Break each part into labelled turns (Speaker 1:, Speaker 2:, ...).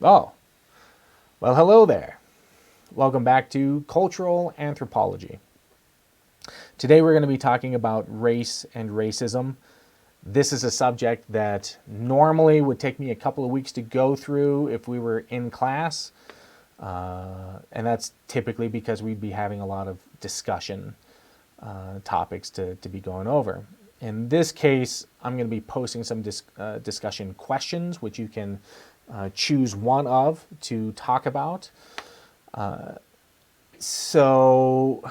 Speaker 1: Oh, well, hello there. Welcome back to Cultural Anthropology. Today we're going to be talking about race and racism. This is a subject that normally would take me a couple of weeks to go through if we were in class. And that's typically because we'd be having a lot of discussion topics to be going over. In this case, I'm going to be posting some discussion questions, which you can choose one of to talk about. So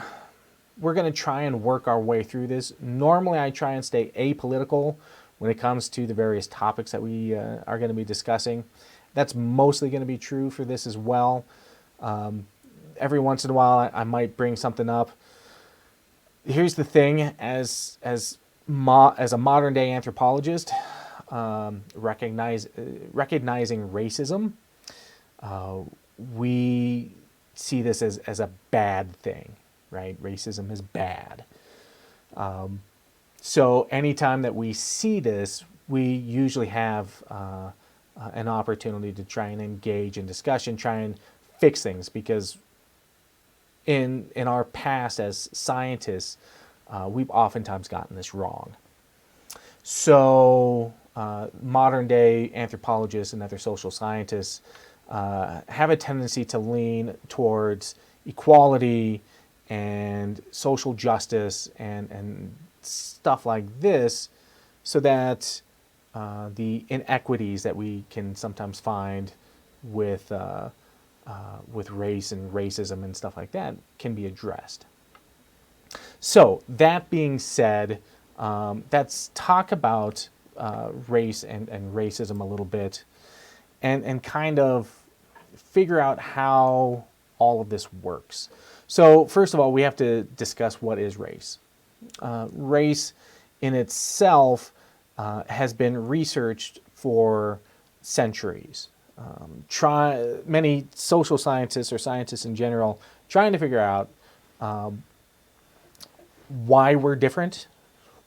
Speaker 1: we're going to try and work our way through this. Normally, I try and stay apolitical when it comes to the various topics that we are going to be discussing. That's mostly going to be true for this as well. Every once in a while, I might bring something up. Here's the thing: as a modern day anthropologist, recognizing racism, we see this as a bad thing, right? Racism is bad. So anytime that we see this, we usually have an opportunity to try and engage in discussion, try and fix things, because in our past as scientists, we've oftentimes gotten this wrong. So modern day anthropologists and other social scientists have a tendency to lean towards equality and social justice and stuff like this, so that the inequities that we can sometimes find with race and racism and stuff like that can be addressed. So that being said, let's talk about race and racism a little bit, and kind of figure out how all of this works. So first of all, we have to discuss what is race. Race in itself has been researched for centuries. Many social scientists or scientists in general trying to figure out why we're different,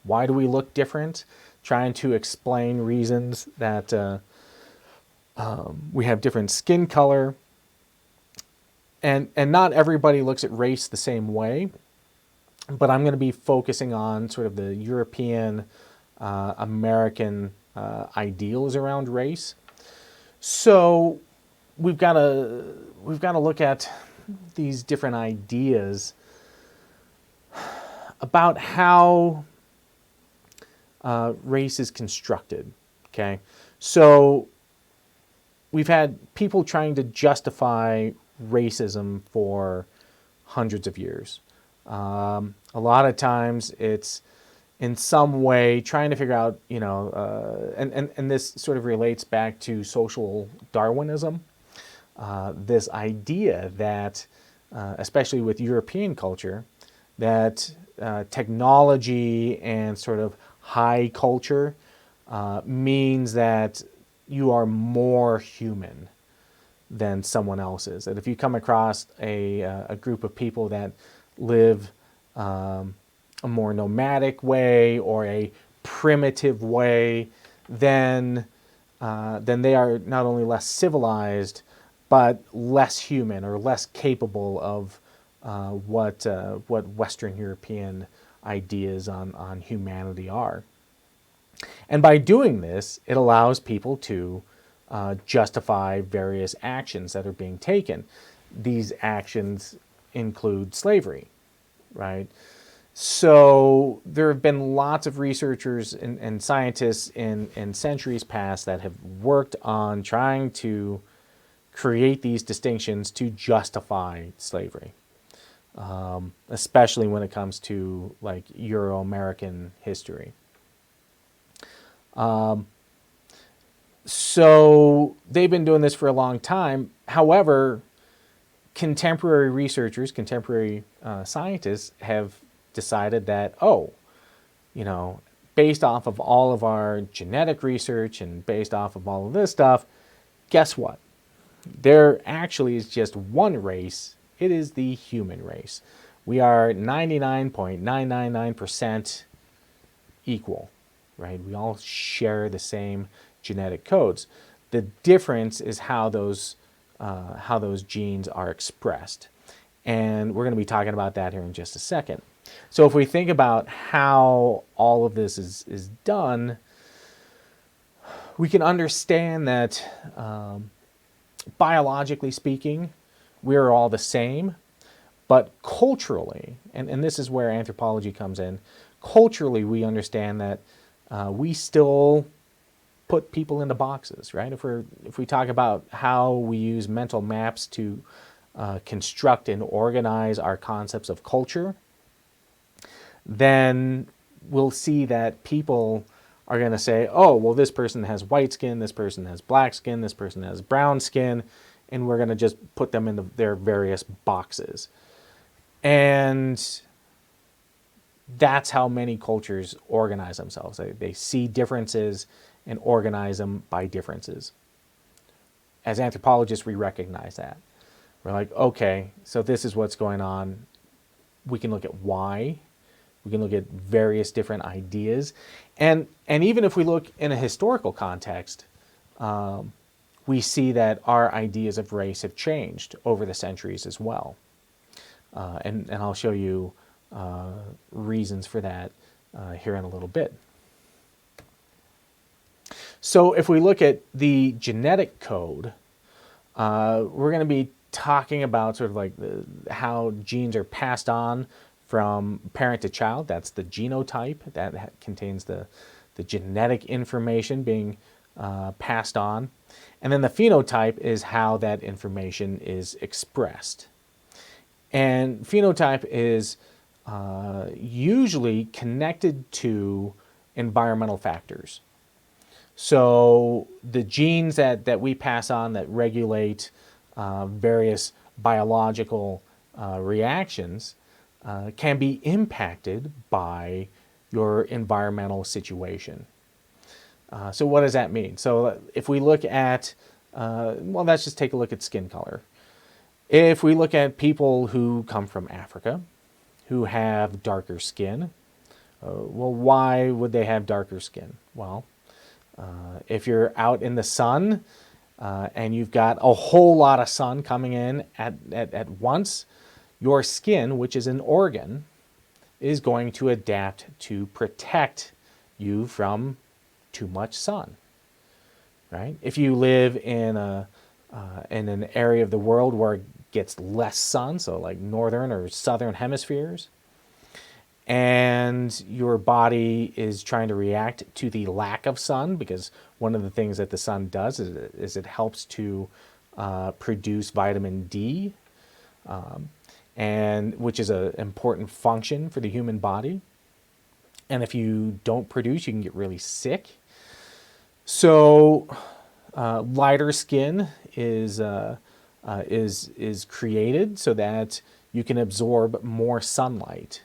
Speaker 1: why do we look different, trying to explain reasons that we have different skin color, and not everybody looks at race the same way, but I'm going to be focusing on sort of the European, American ideals around race. So we've got to look at these different ideas about how race is constructed. Okay, so we've had people trying to justify racism for hundreds of years. A lot of times it's in some way trying to figure out, and this sort of relates back to social Darwinism, this idea that, especially with European culture, that technology and sort of high culture means that you are more human than someone else is. That if you come across a group of people that live a more nomadic way or a primitive way, then they are not only less civilized, but less human or less capable of what Western European ideas on humanity are. And by doing this, it allows people to justify various actions that are being taken. These actions include slavery, right? So there have been lots of researchers and scientists in centuries past that have worked on trying to create these distinctions to justify slavery, especially when it comes to like Euro-American history. So they've been doing this for a long time. However, contemporary researchers, contemporary scientists have decided that, based off of all of our genetic research and based off of all of this stuff, guess what? There actually is just one race. It is the human race. We are 99.999% equal, right? We all share the same genetic codes. The difference is how those genes are expressed. And we're going to be talking about that here in just a second. So if we think about how all of this is done, we can understand that biologically speaking, we're all the same, but culturally, and this is where anthropology comes in, culturally we understand that we still put people into boxes, right? If we talk about how we use mental maps to construct and organize our concepts of culture, then we'll see that people are going to say, oh, well, this person has white skin, this person has black skin, this person has brown skin, and we're going to just put them into their various boxes. And that's how many cultures organize themselves. They see differences and organize them by differences. As anthropologists, we recognize that. We're like, okay, so this is what's going on. We can look at why. We can look at various different ideas. And even if we look in a historical context, we see that our ideas of race have changed over the centuries as well. And I'll show you reasons for that here in a little bit. So if we look at the genetic code, we're going to be talking about sort of like how genes are passed on from parent to child. That's the genotype. That contains the genetic information being passed on. And then the phenotype is how that information is expressed. And phenotype is usually connected to environmental factors. So the genes that we pass on that regulate various biological reactions can be impacted by your environmental situation. So what does that mean? So if we look at, well, let's just take a look at skin color. If we look at people who come from Africa, who have darker skin, well, why would they have darker skin? Well, if you're out in the sun and you've got a whole lot of sun coming in at once, your skin, which is an organ, is going to adapt to protect you from too much sun, right? If you live in an area of the world where it gets less sun, so like northern or southern hemispheres, and your body is trying to react to the lack of sun, because one of the things that the sun does is it helps to produce vitamin D, and which is an important function for the human body. And if you don't produce, you can get really sick. So lighter skin is created so that you can absorb more sunlight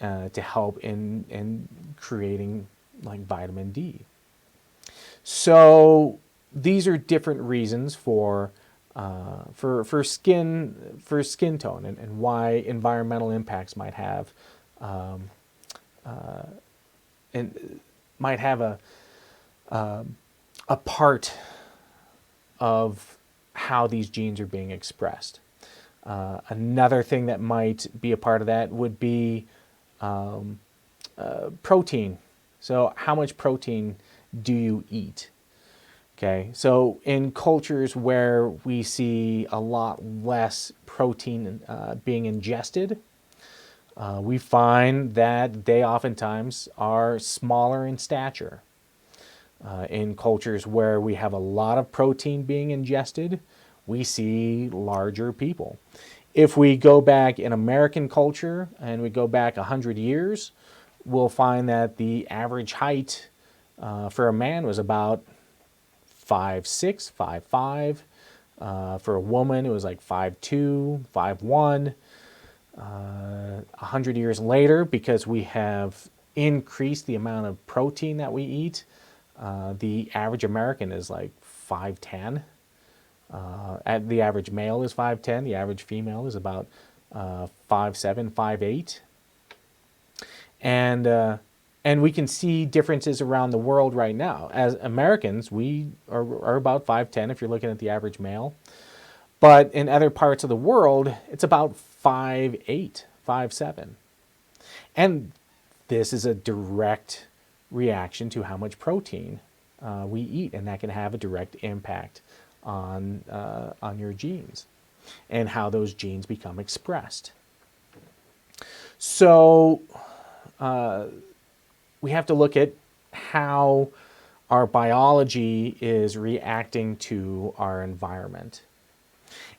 Speaker 1: to help in creating like vitamin D. So these are different reasons for skin tone and why environmental impacts might have a part of how these genes are being expressed. Another thing that might be a part of that would be protein. So how much protein do you eat? Okay, so in cultures where we see a lot less protein being ingested, we find that they oftentimes are smaller in stature. In cultures where we have a lot of protein being ingested, we see larger people. If we go back in American culture and we go back 100 years, we'll find that the average height for a man was about 5'6", 5'5". For a woman, it was like 5'2", 5'1". 100 years later, because we have increased the amount of protein that we eat, the average American is like 5'10". The average male is 5'10". The average female is about 5'7", 5'8". And And we can see differences around the world right now. As Americans, we are about 5'10" if you're looking at the average male. But in other parts of the world, it's about 5'8", 5'7". And this is a direct reaction to how much protein we eat, and that can have a direct impact on your genes and how those genes become expressed. So we have to look at how our biology is reacting to our environment.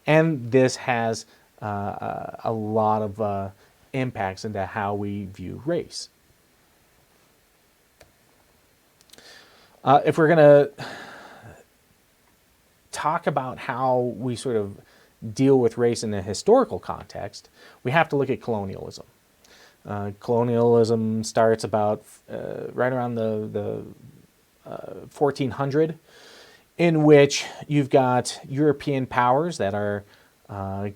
Speaker 1: And this has a lot of impacts into how we view race. If we're going to talk about how we sort of deal with race in a historical context, we have to look at colonialism. Colonialism starts about right around the 1400, in which you've got European powers that are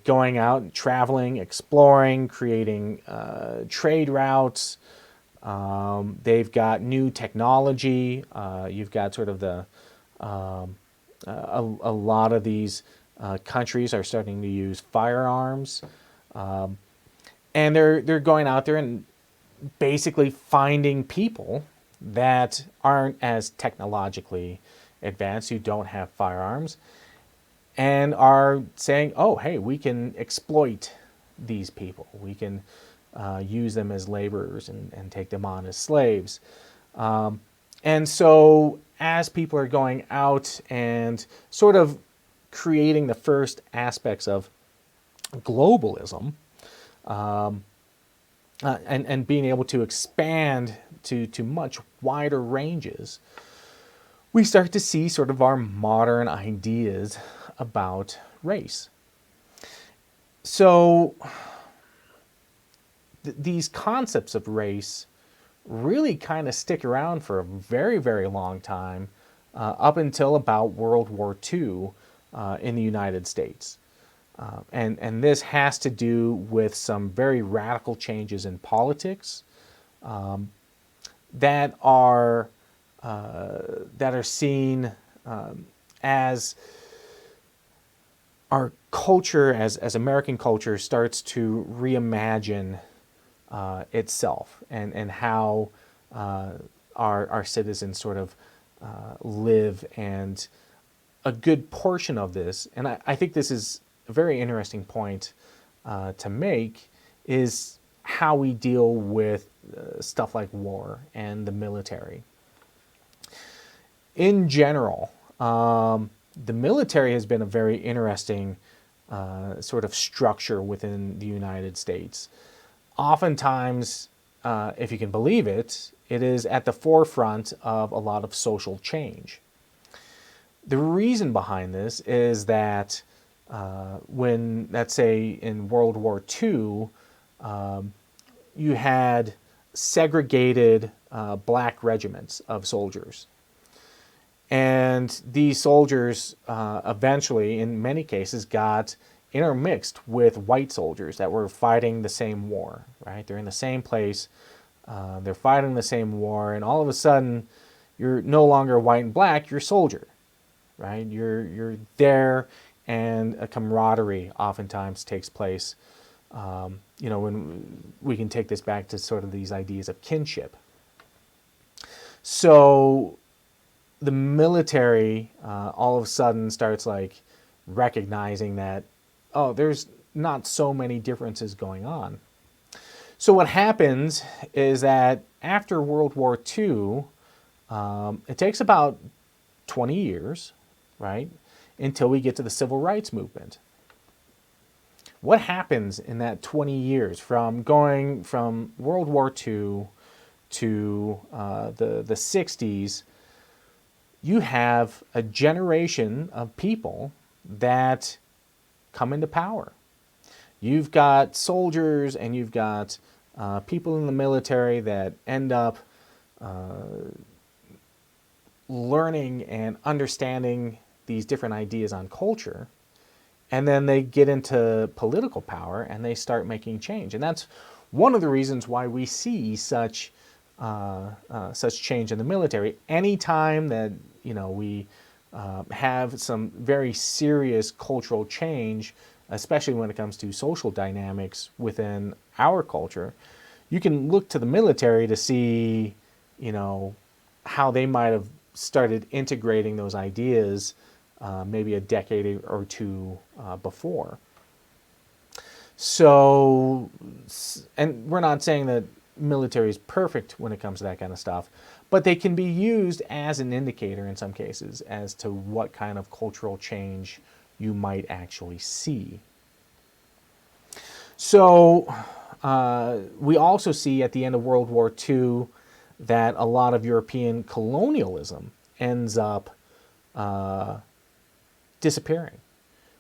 Speaker 1: going out, traveling, exploring, creating trade routes. They've got new technology. You've got sort of a lot of these countries are starting to use firearms. And they're going out there and basically finding people that aren't as technologically advanced, who don't have firearms, and are saying, oh, hey, we can exploit these people. We can use them as laborers and take them on as slaves. And so as people are going out and sort of creating the first aspects of globalism, and being able to expand to much wider ranges, we start to see sort of our modern ideas about race. So these concepts of race really kind of stick around for a very, very long time, up until about World War II in the United States. And this has to do with some very radical changes in politics that are seen as our culture, as American culture, starts to reimagine itself and how our citizens sort of live. And a good portion of this, and I think this is a very interesting point to make, is how we deal with stuff like war and the military. In general, the military has been a very interesting sort of structure within the United States. Oftentimes, if you can believe it, it is at the forefront of a lot of social change. The reason behind this is that when, let's say, in World War II, you had segregated black regiments of soldiers. And these soldiers eventually, in many cases, got intermixed with white soldiers that were fighting the same war, right? They're in the same place, they're fighting the same war, and all of a sudden, you're no longer white and black, you're soldier, right? You're there, and a camaraderie oftentimes takes place. When we can take this back to sort of these ideas of kinship. So the military all of a sudden starts like recognizing that, oh, there's not so many differences going on. So what happens is that after World War II, it takes about 20 years, right, until we get to the Civil Rights Movement. What happens in that 20 years from going from World War II to the 60s? You have a generation of people that come into power. You've got soldiers and you've got people in the military that end up learning and understanding these different ideas on culture. And then they get into political power and they start making change. And that's one of the reasons why we see such such change in the military. Anytime that we have some very serious cultural change, especially when it comes to social dynamics within our culture, you can look to the military to see, how they might have started integrating those ideas maybe a decade or two before. So, and we're not saying that military is perfect when it comes to that kind of stuff, but they can be used as an indicator in some cases as to what kind of cultural change you might actually see. So we also see at the end of World War II that a lot of European colonialism ends up disappearing.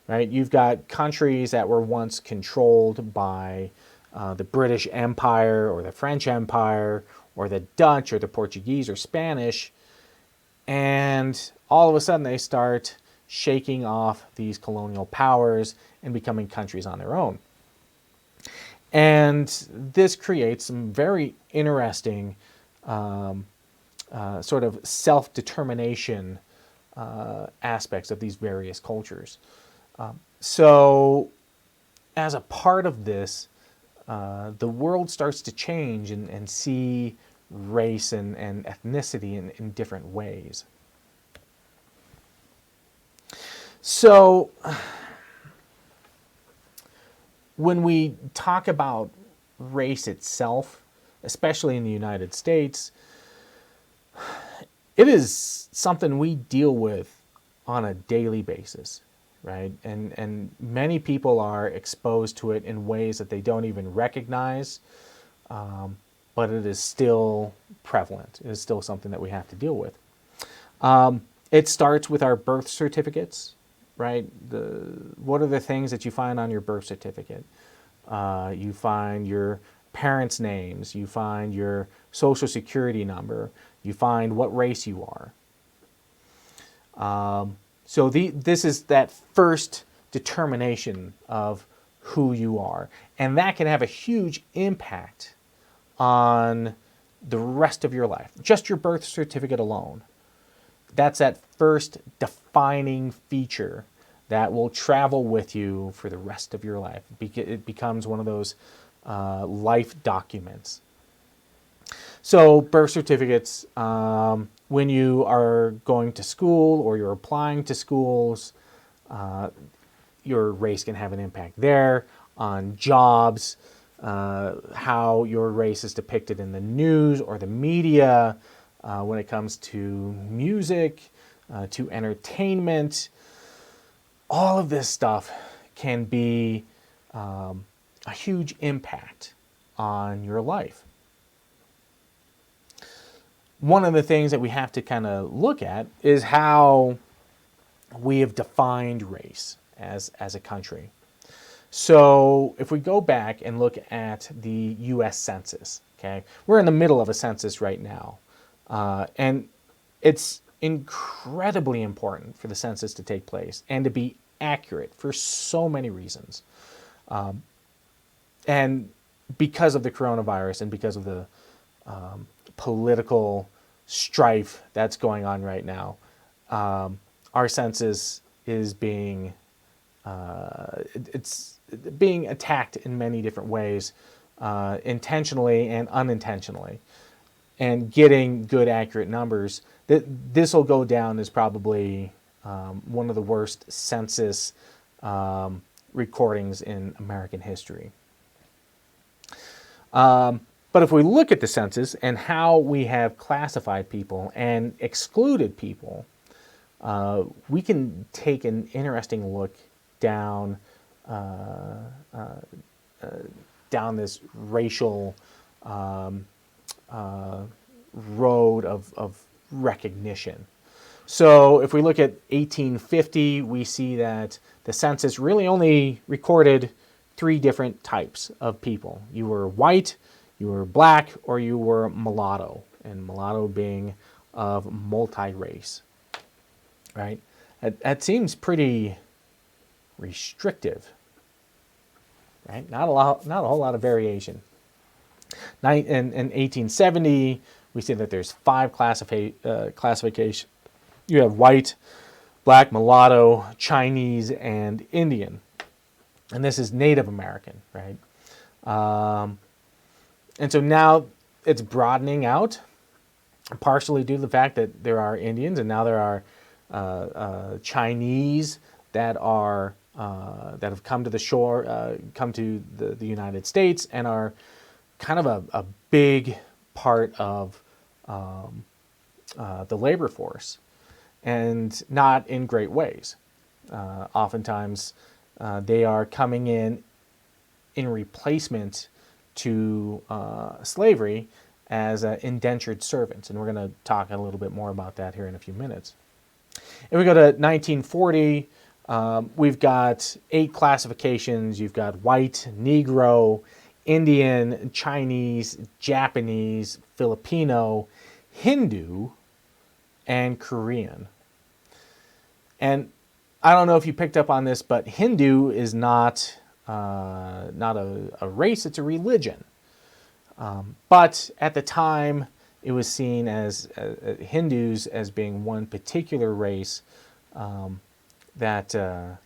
Speaker 1: Right? You've got countries that were once controlled by the British Empire or the French Empire or the Dutch or the Portuguese or Spanish, and all of a sudden they start shaking off these colonial powers and becoming countries on their own. And this creates some very interesting sort of self-determination aspects of these various cultures. So as a part of this, the world starts to change and see race and ethnicity in different ways. So when we talk about race itself, especially in the United States, it is something we deal with on a daily basis. Right? And many people are exposed to it in ways that they don't even recognize, but it is still prevalent. It is still something that we have to deal with. It starts with our birth certificates, right? What are the things that you find on your birth certificate? You find your parents' names. You find your social security number. You find what race you are. So this is that first determination of who you are. And that can have a huge impact on the rest of your life. Just your birth certificate alone. That's that first defining feature that will travel with you for the rest of your life. It becomes one of those life documents. So birth certificates, when you are going to school or you're applying to schools, your race can have an impact there. On jobs, how your race is depicted in the news or the media, when it comes to music, to entertainment. All of this stuff can be a huge impact on your life. One of the things that we have to kind of look at is how we have defined race as a country. So if we go back and look at the U.S. Census, okay, we're in the middle of a census right now. And it's incredibly important for the census to take place and to be accurate for so many reasons. And because of the coronavirus and because of the political strife that's going on right now, our census is being it's being attacked in many different ways, intentionally and unintentionally. And getting good, accurate numbers, this will go down as probably one of the worst census recordings in American history. But if we look at the census and how we have classified people and excluded people, we can take an interesting look down this racial road of recognition. So if we look at 1850, we see that the census really only recorded 3 different types of people. You were white, you were black, or you were mulatto, and mulatto being of multi-race, right? That seems pretty restrictive, right? Not a whole lot of variation. In 1870, we see that there's 5 classifications. You have white, black, mulatto, Chinese, and Indian. And this is Native American, right? And so now it's broadening out, partially due to the fact that there are Indians, and now there are Chinese that are that have come to the shore, come to the United States, and are kind of a big part of the labor force, and not in great ways. Oftentimes, they are coming in replacement to slavery as indentured servants, and we're going to talk a little bit more about that here in a few minutes. And we go to 1940, we've got 8 classifications. You've got white, Negro, Indian, Chinese, Japanese, Filipino, Hindu, and Korean. And I don't know if you picked up on this, but Hindu is not a race, it's a religion. But at the time, it was seen as Hindus as being one particular race that,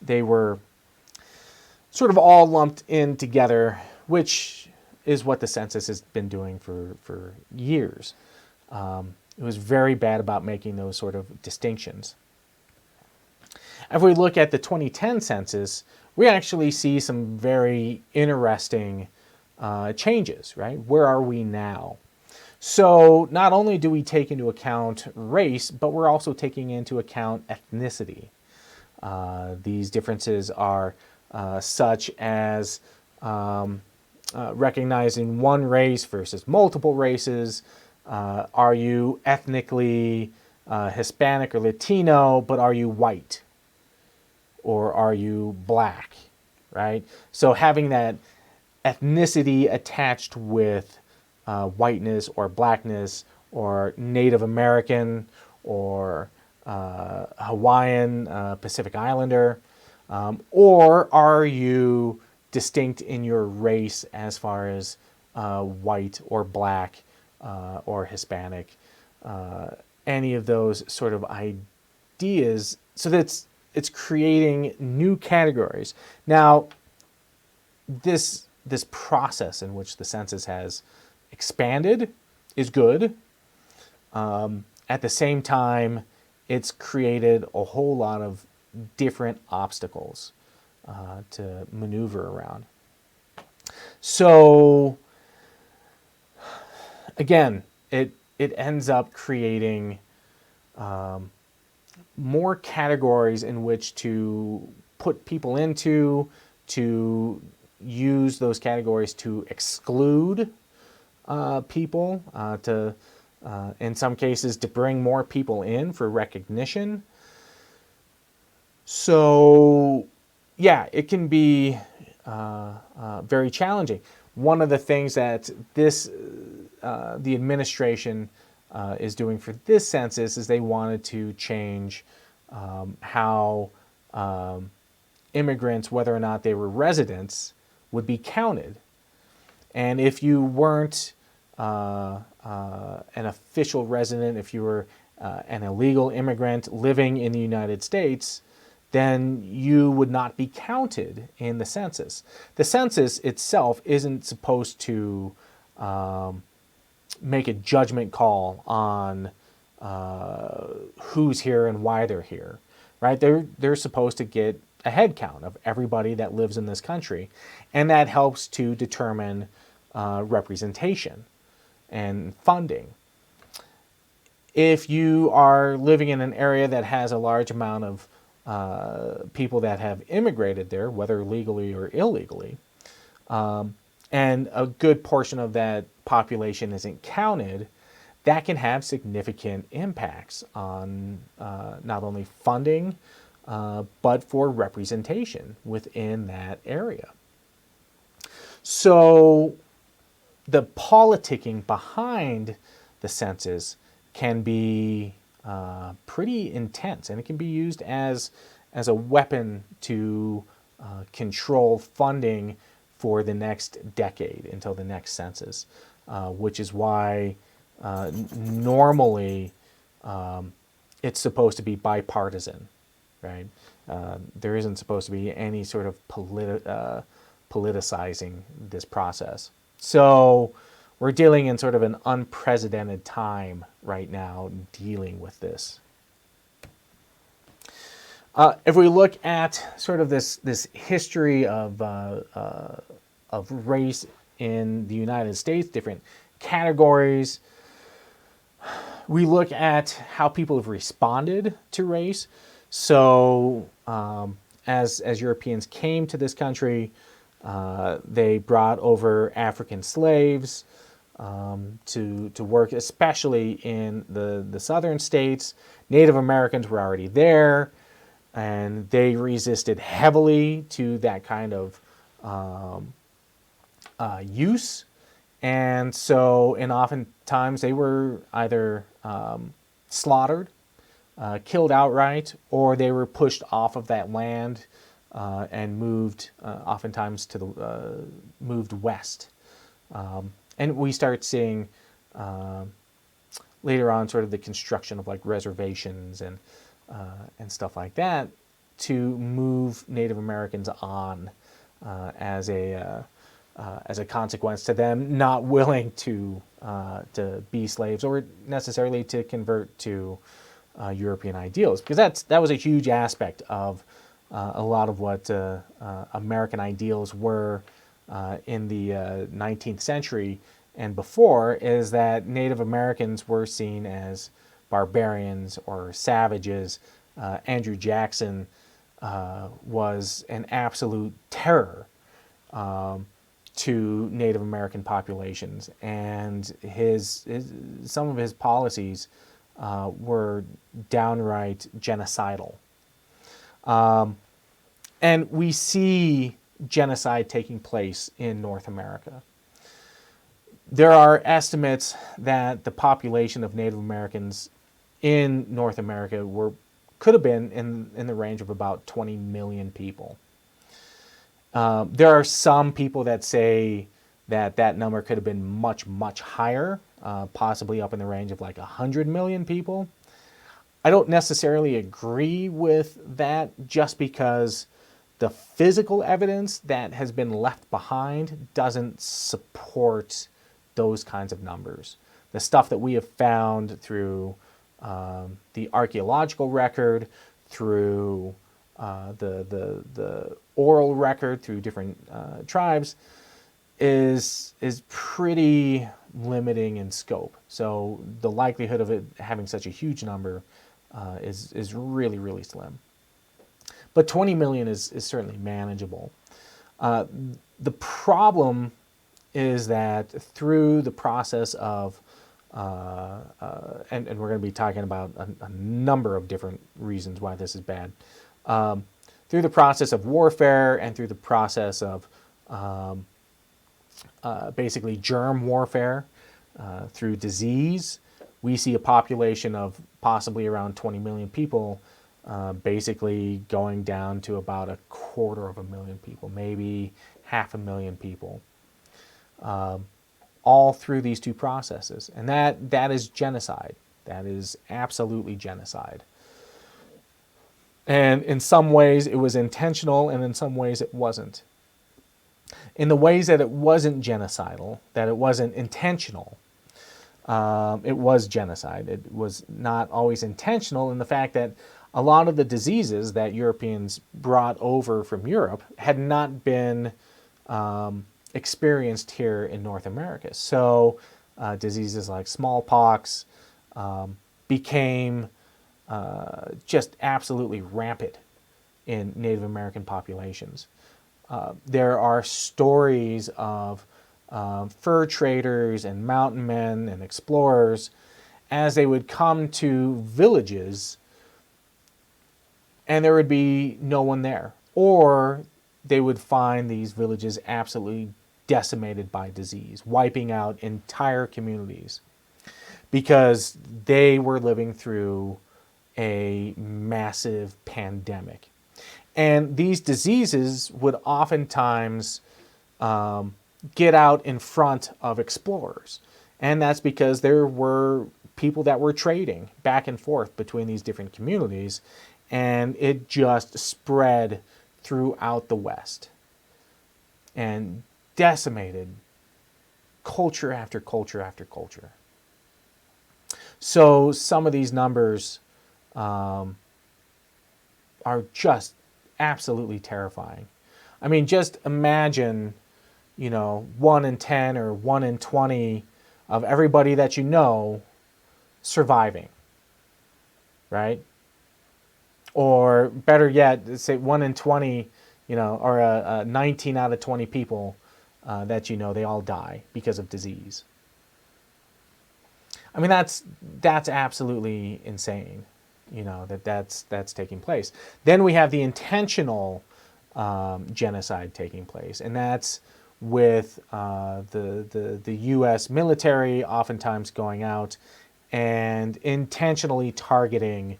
Speaker 1: they were sort of all lumped in together, which is what the census has been doing for years. It was very bad about making those sort of distinctions. If we look at the 2010 census, we actually see some very interesting changes, right? Where are we now? So not only do we take into account race, but we're also taking into account ethnicity. These differences are such as recognizing one race versus multiple races. Are you ethnically Hispanic or Latino, but are you white? Or are you black, right? So having that ethnicity attached with whiteness or blackness or Native American or Hawaiian, Pacific Islander, or are you distinct in your race as far as white or black or Hispanic, any of those sort of ideas. So it's creating new categories. Now, this process in which the census has expanded is good. At the same time, it's created a whole lot of different obstacles to maneuver around. So again, it ends up creating more categories in which to put people into, to use those categories to exclude people, to in some cases to bring more people in for recognition. So yeah, it can be very challenging. One of the things that the administration is doing for this census is they wanted to change how immigrants, whether or not they were residents, would be counted. And if you weren't an official resident, if you were an illegal immigrant living in the United States, then you would not be counted in the census. The census itself isn't supposed to make a judgment call on who's here and why they're here, right? They're supposed to get a head count of everybody that lives in this country, and that helps to determine representation and funding. If you are living in an area that has a large amount of people that have immigrated there, whether legally or illegally, and a good portion of that population isn't counted, that can have significant impacts on not only funding, but for representation within that area. So the politicking behind the census can be pretty intense, and it can be used as a weapon to control funding for the next decade until the next census, which is why normally it's supposed to be bipartisan, right? There isn't supposed to be any sort of politicizing this process. So we're dealing in sort of an unprecedented time right now dealing with this. If we look at sort of this history of race in the United States, different categories, we look at how people have responded to race. So as Europeans came to this country, they brought over African slaves to work, especially in the southern states. Native Americans were already there, and they resisted heavily to that kind of use. And so, and oftentimes they were either slaughtered, killed outright, or they were pushed off of that land and moved, oftentimes to moved west. And we start seeing later on sort of the construction of like reservations and stuff like that to move Native Americans on as a consequence to them not willing to be slaves or necessarily to convert to European ideals, because that was a huge aspect of a lot of what American ideals were in the 19th century and before, is that Native Americans were seen as barbarians or savages. Andrew Jackson was an absolute terror to Native American populations, and some of his policies were downright genocidal. And we see genocide taking place in North America. There are estimates that the population of Native Americans in North America could have been in the range of about 20 million people. There are some people that say that number could have been much, much higher, possibly up in the range of like 100 million people. I don't necessarily agree with that, just because the physical evidence that has been left behind doesn't support those kinds of numbers. The stuff that we have found through the archaeological record, through the oral record, through different tribes, is pretty limiting in scope. So the likelihood of it having such a huge number is really, really slim. But 20 million is certainly manageable. The problem is that through the process of, and we're going to be talking about a number of different reasons why this is bad, through the process of warfare and through the process of basically germ warfare, through disease, we see a population of possibly around 20 million people basically going down to about 250,000 people, maybe 500,000 people, all through these two processes. And that is genocide. That is absolutely genocide. And in some ways it was intentional, and in some ways it wasn't. In the ways that it wasn't genocidal, that it wasn't intentional, it was genocide. It was not always intentional in the fact that a lot of the diseases that Europeans brought over from Europe had not been experienced here in North America. So diseases like smallpox became just absolutely rampant in Native American populations. There are stories of fur traders and mountain men and explorers as they would come to villages and there would be no one there. Or they would find these villages absolutely decimated by disease, wiping out entire communities because they were living through a massive pandemic. And these diseases would oftentimes get out in front of explorers. And that's because there were people that were trading back and forth between these different communities, and it just spread throughout the West and decimated culture after culture after culture. So some of these numbers are just absolutely terrifying. I mean, just imagine, 1 in 10 or 1 in 20 of everybody that you know surviving, right? Or better yet, say 1 in 20, or 19 out of 20 people that they all die because of disease. I mean, that's absolutely insane, that's taking place. Then we have the intentional genocide taking place, and that's with the U.S. military oftentimes going out and intentionally targeting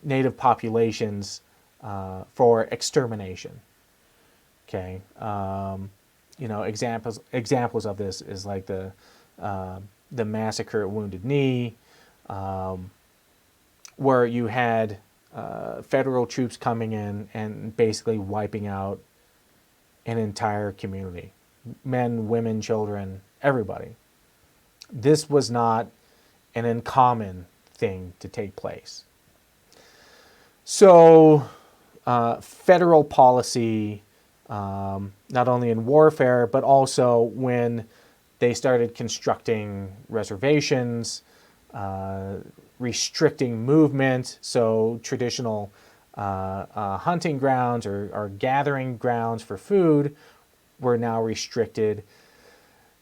Speaker 1: native populations for extermination. Okay, examples of this is like the massacre at Wounded Knee, where you had federal troops coming in and basically wiping out an entire community, men, women, children, everybody. This was not an uncommon thing to take place. So federal policy, not only in warfare, but also when they started constructing reservations, restricting movement, so traditional hunting grounds or gathering grounds for food were now restricted.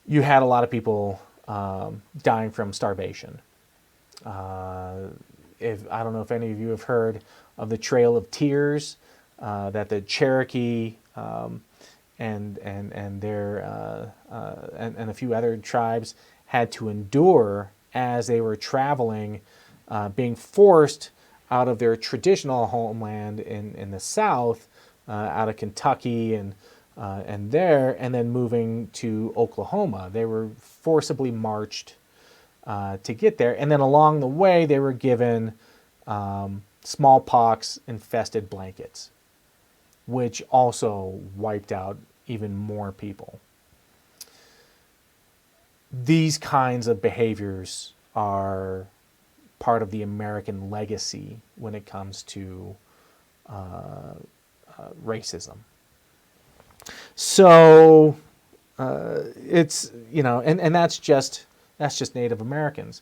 Speaker 1: You had a lot of people dying from starvation. I don't know if any of you have heard of the Trail of Tears that the Cherokee and a few other tribes had to endure as they were traveling, being forced out of their traditional homeland in the South, out of Kentucky and then moving to Oklahoma. They were forcibly marched to get there, and then along the way they were given smallpox-infested blankets, which also wiped out even more people. These kinds of behaviors are part of the American legacy when it comes to racism. So it's, and that's just Native Americans.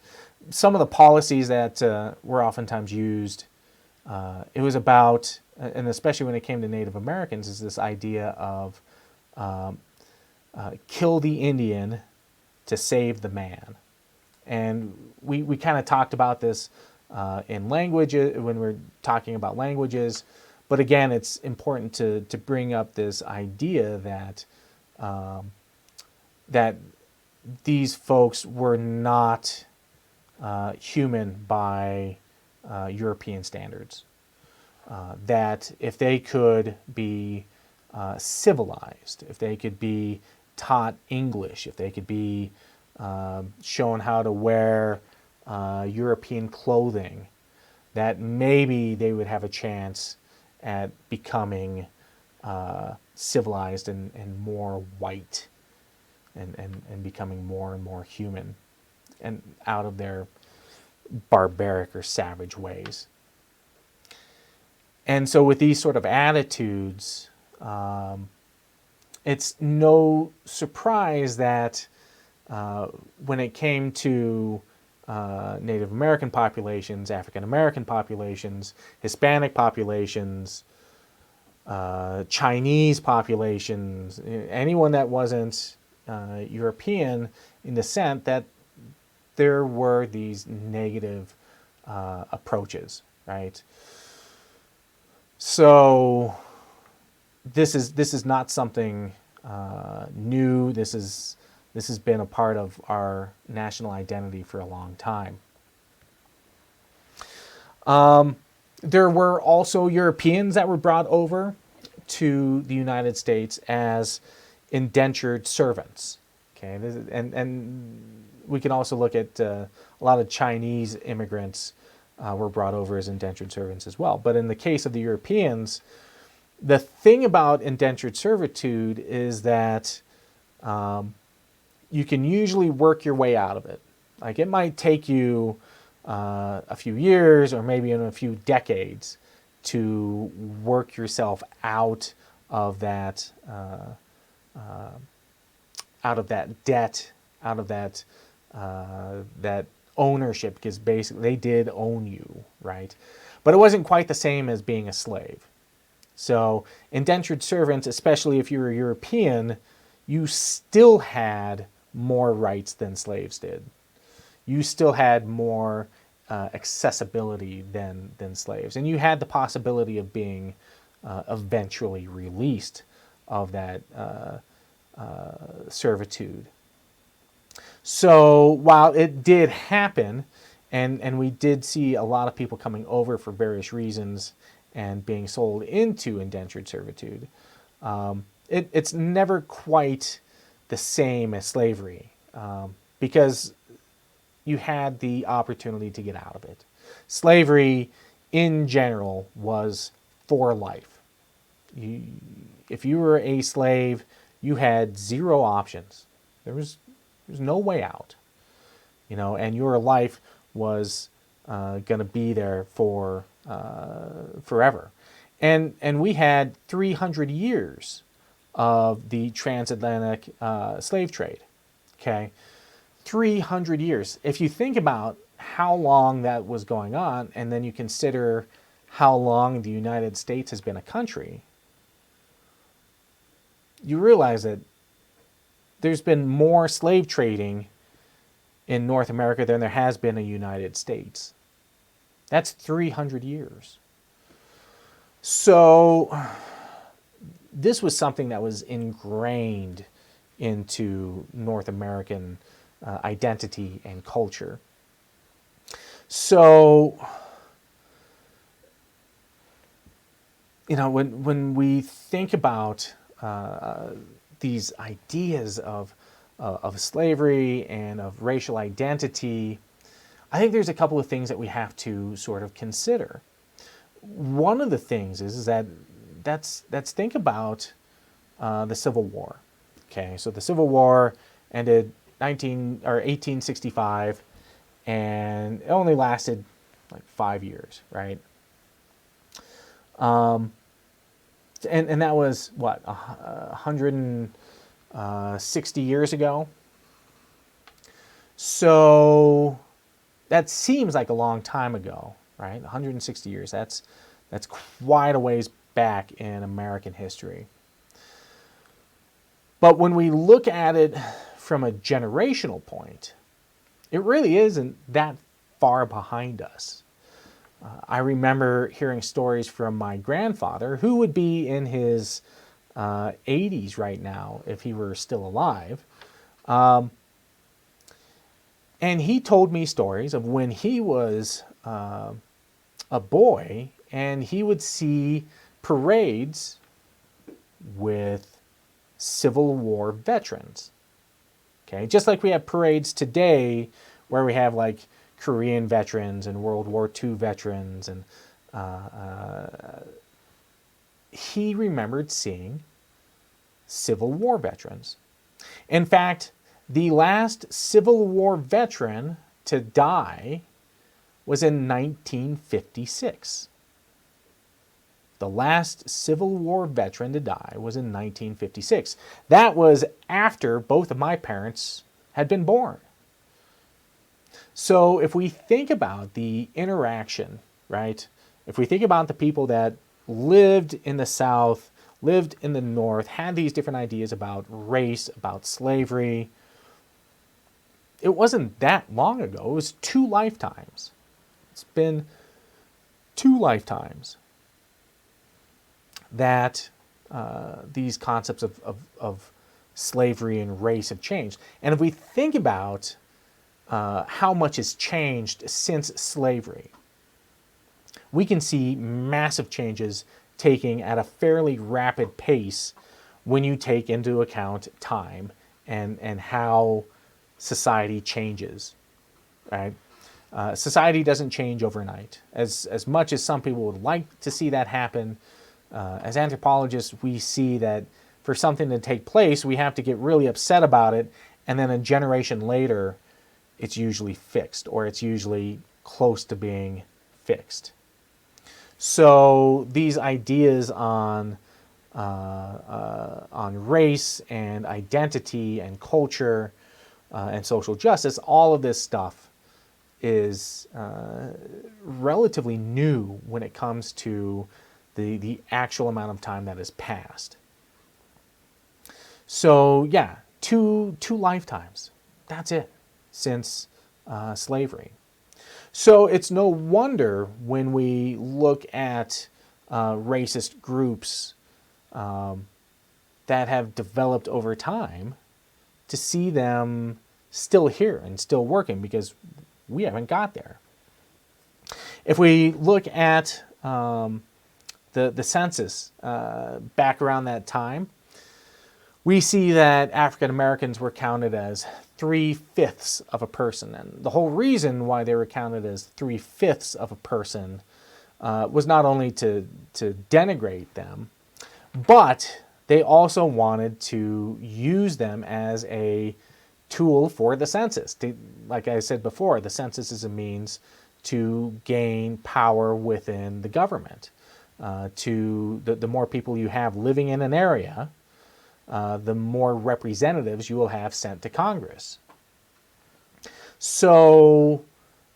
Speaker 1: Some of the policies that were oftentimes used, it was about, and especially when it came to Native Americans, is this idea of kill the Indian to save the man. And we kind of talked about this in language when we're talking about languages. But again, it's important to bring up this idea that that these folks were not human by European standards. That if they could be civilized, if they could be taught English, if they could be shown how to wear European clothing, that maybe they would have a chance at becoming civilized and more white and becoming more and more human and out of their barbaric or savage ways. And so with these sort of attitudes, it's no surprise that when it came to Native American populations, African American populations, Hispanic populations, Chinese populations, anyone that wasn't European in descent, that there were these negative approaches, right? So this is not something new. This has been a part of our national identity for a long time. There were also Europeans that were brought over to the United States as indentured servants. Okay, and we can also look at a lot of Chinese immigrants were brought over as indentured servants as well. But in the case of the Europeans, the thing about indentured servitude is that you can usually work your way out of it. Like it might take you a few years or maybe in a few decades to work yourself out of that debt, out of that ownership, because basically they did own you, right? But it wasn't quite the same as being a slave. So indentured servants, especially if you were European, you still had more rights than slaves did. You still had more accessibility than slaves. And you had the possibility of being eventually released of that servitude. So while it did happen, and we did see a lot of people coming over for various reasons and being sold into indentured servitude, it's never quite the same as slavery, because you had the opportunity to get out of it. Slavery, in general, was for life. If you were a slave, you had zero options. There was no way out, and your life was going to be there for forever. And we had 300 years of the transatlantic slave trade. Okay, 300 years. If you think about how long that was going on, and then you consider how long the United States has been a country, you realize that there's been more slave trading in North America than there has been in the United States. That's 300 years. So this was something that was ingrained into North American identity and culture. So, when we think about these ideas of slavery and of racial identity, I think there's a couple of things that we have to sort of consider. One of the things is that let's think about the Civil War. Okay, so the Civil War ended 1865, and it only lasted like 5 years, right? And that was what, 160 years ago. So that seems like a long time ago, right? 160 years. That's quite a ways back in American history. But when we look at it from a generational point, it really isn't that far behind us. I remember hearing stories from my grandfather, who would be in his 80s right now if he were still alive. And he told me stories of when he was a boy, and he would see parades with Civil War veterans. Okay, just like we have parades today where we have like Korean veterans and World War II veterans, and he remembered seeing Civil War veterans. In fact, the last Civil War veteran to die was in 1956. The last Civil War veteran to die was in 1956. That was after both of my parents had been born. So if we think about the interaction, right? If we think about the people that lived in the South, lived in the North, had these different ideas about race, about slavery, it wasn't that long ago. It was 2 lifetimes. It's been 2 lifetimes that these concepts of slavery and race have changed. And if we think about how much has changed since slavery, we can see massive changes taking at a fairly rapid pace when you take into account time and how society changes, right? Society doesn't change overnight. As much as some people would like to see that happen, as anthropologists, we see that for something to take place, we have to get really upset about it, and then a generation later, it's usually fixed, or it's usually close to being fixed. So these ideas on race and identity and culture and social justice, all of this stuff is relatively new when it comes to the actual amount of time that has passed. So yeah, two lifetimes, that's it, since slavery. So it's no wonder when we look at racist groups that have developed over time to see them still here and still working, because we haven't got there. If we look at the census back around that time, we see that African Americans were counted as 3/5 of a person. And the whole reason why they were counted as 3/5 of a person was not only to denigrate them, but they also wanted to use them as a tool for the census. Like I said before, the census is a means to gain power within the government. The more people you have living in an area, the more representatives you will have sent to Congress. So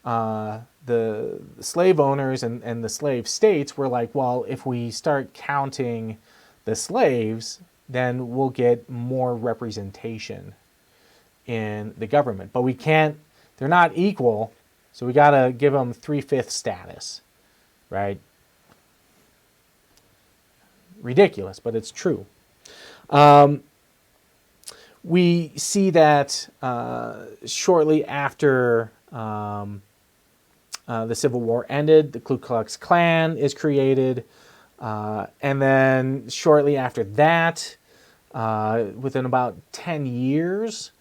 Speaker 1: the slave owners and the slave states were like, well, if we start counting the slaves, then we'll get more representation in the government. But we can't, they're not equal, so we got to give them 3/5 status, right? Ridiculous, but it's true. We see that shortly after the Civil War ended, the Ku Klux Klan is created. And then shortly after that, within about 10 years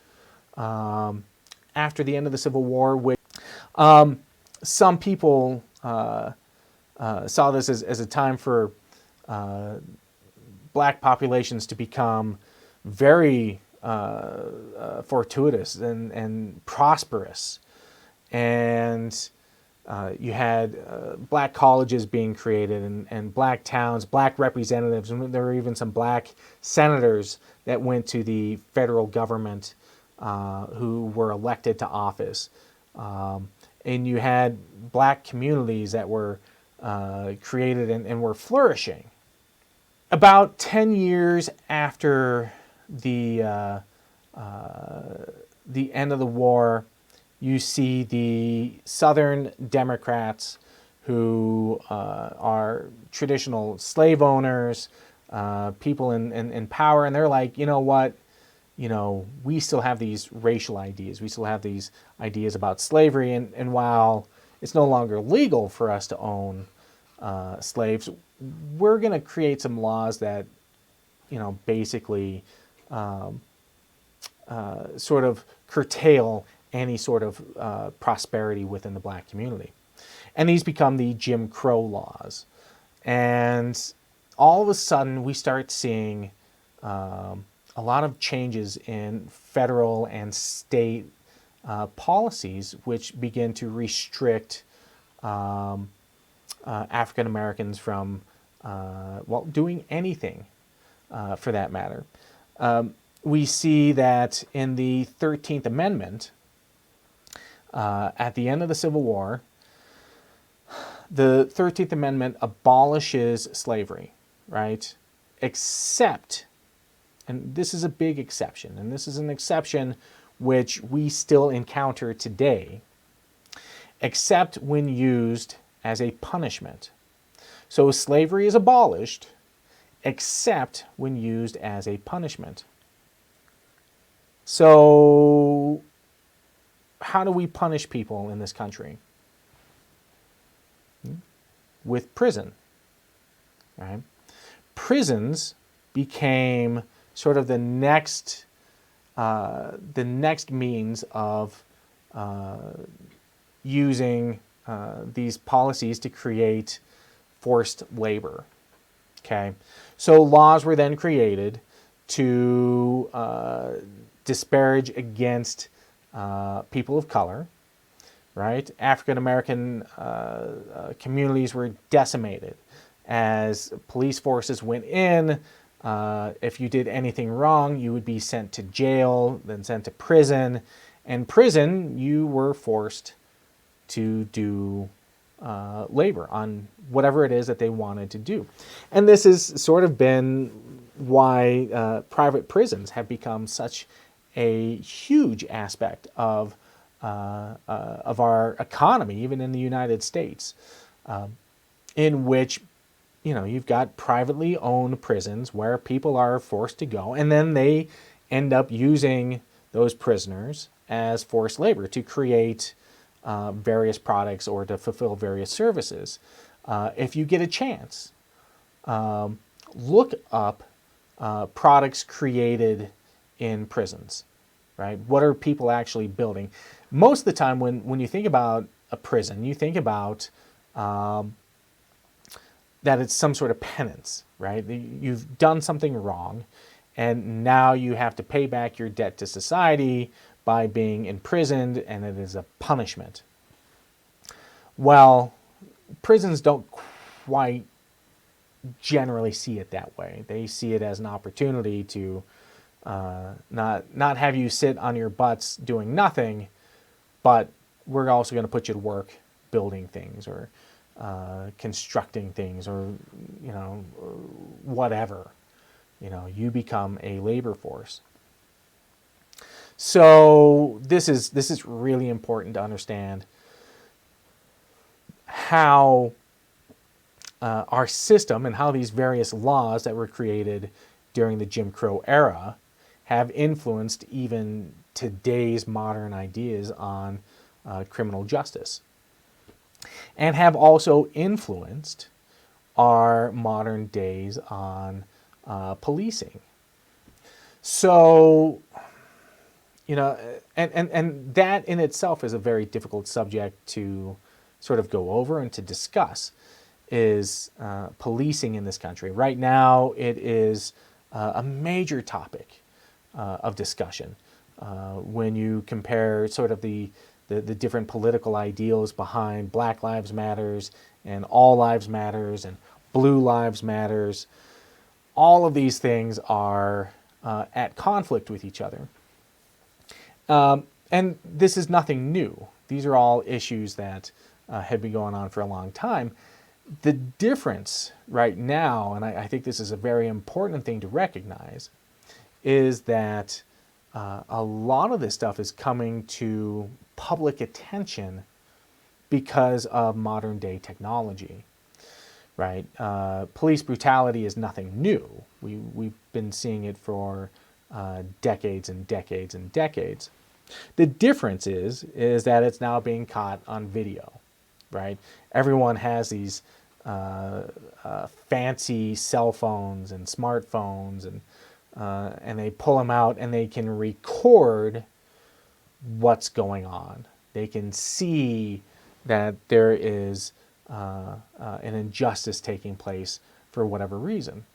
Speaker 1: after the end of the Civil War, some people saw this as a time for black populations to become very fortuitous and prosperous. And you had black colleges being created and black towns, black representatives, and there were even some black senators that went to the federal government who were elected to office. And you had black communities that were created and were flourishing. About 10 years after the end of the war, you see the Southern Democrats, who are traditional slave owners, people in power, and they're like, you know what? You know, we still have these racial ideas. We still have these ideas about slavery, and while it's no longer legal for us to own slaves, we're going to create some laws that, you know, basically sort of curtail any sort of prosperity within the black community. And these become the Jim Crow laws. And all of a sudden, we start seeing a lot of changes in federal and state policies, which begin to restrict African Americans from, well, doing anything for that matter. We see that in the 13th Amendment, at the end of the Civil War, the 13th Amendment abolishes slavery, right? Except, and this is a big exception, and this is an exception which we still encounter today, except when used as a punishment. So slavery is abolished, except when used as a punishment. So how do we punish people in this country? With prison, right? prisons became sort of the next means of using these policies to create forced labor. Okay, so laws were then created to disparage against people of color, right? African American communities were decimated as police forces went in. If you did anything wrong, you would be sent to jail, then sent to prison. And prison, you were forced to do labor on whatever it is that they wanted to do. And this has sort of been why private prisons have become such a huge aspect of our economy, even in the United States, in which you've got privately owned prisons where people are forced to go, and then they end up using those prisoners as forced labor to create various products or to fulfill various services. If you get a chance, look up products created in prisons, right? What are people actually building? Most of the time when you think about a prison, you think about that it's some sort of penance, right? You've done something wrong, and now you have to pay back your debt to society by being imprisoned, and it is a punishment. Well, prisons don't quite generally see it that way. They see it as an opportunity to not have you sit on your butts doing nothing, but we're also going to put you to work building things or constructing things or whatever. You become a labor force. So this is really important to understand how our system and how these various laws that were created during the Jim Crow era have influenced even today's modern ideas on criminal justice, and have also influenced our modern days on policing. So, and that in itself is a very difficult subject to sort of go over and to discuss, is policing in this country. Right now, it is a major topic of discussion when you compare sort of the different political ideals behind Black Lives Matters and All Lives Matters and Blue Lives Matters. All of these things are at conflict with each other. And this is nothing new. These are all issues that have been going on for a long time. The difference right now, and I think this is a very important thing to recognize, is that a lot of this stuff is coming to public attention because of modern day technology, right? Police brutality is nothing new. We've been seeing it for decades and decades and decades. The difference is that it's now being caught on video, right? Everyone has these fancy cell phones and smartphones, and they pull them out and they can record what's going on. They can see that there is an injustice taking place for whatever reason.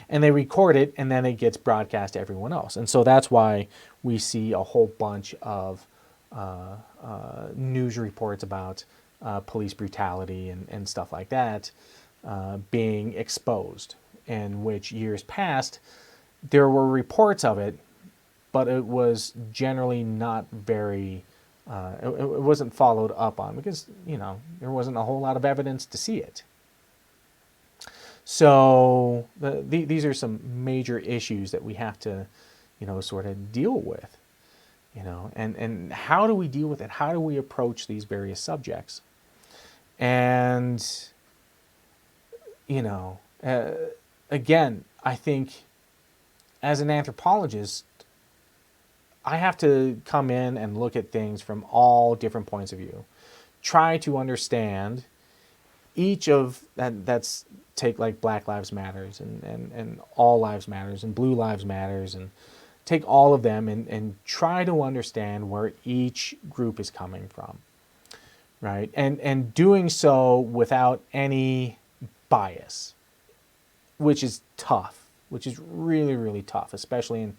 Speaker 1: And they record it, and then it gets broadcast to everyone else. And so that's why we see a whole bunch of news reports about police brutality and stuff like that being exposed, in which years past there were reports of it, but it was generally not very, it wasn't followed up on because, there wasn't a whole lot of evidence to see it. So these are some major issues that we have to, sort of deal with, and how do we deal with it? How do we approach these various subjects? And, again, I think as an anthropologist, I have to come in and look at things from all different points of view, try to understand each of that's take like Black Lives Matters and All Lives Matters and Blue Lives Matters, and take all of them and try to understand where each group is coming from, right? And doing so without any bias, which is tough, which is really, really tough, especially in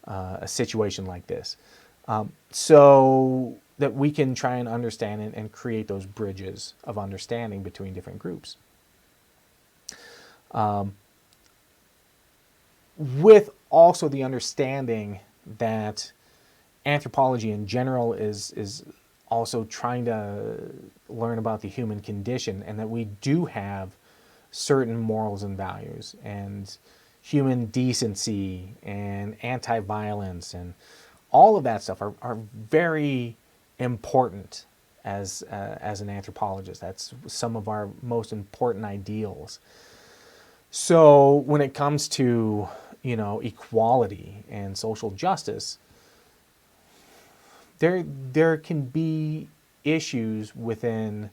Speaker 1: a situation like this. So that we can try and understand and create those bridges of understanding between different groups. With also the understanding that anthropology in general is also trying to learn about the human condition, and that we do have certain morals and values and human decency and anti-violence, and all of that stuff are very important as an anthropologist. That's some of our most important ideals. So when it comes to, equality and social justice, there can be issues within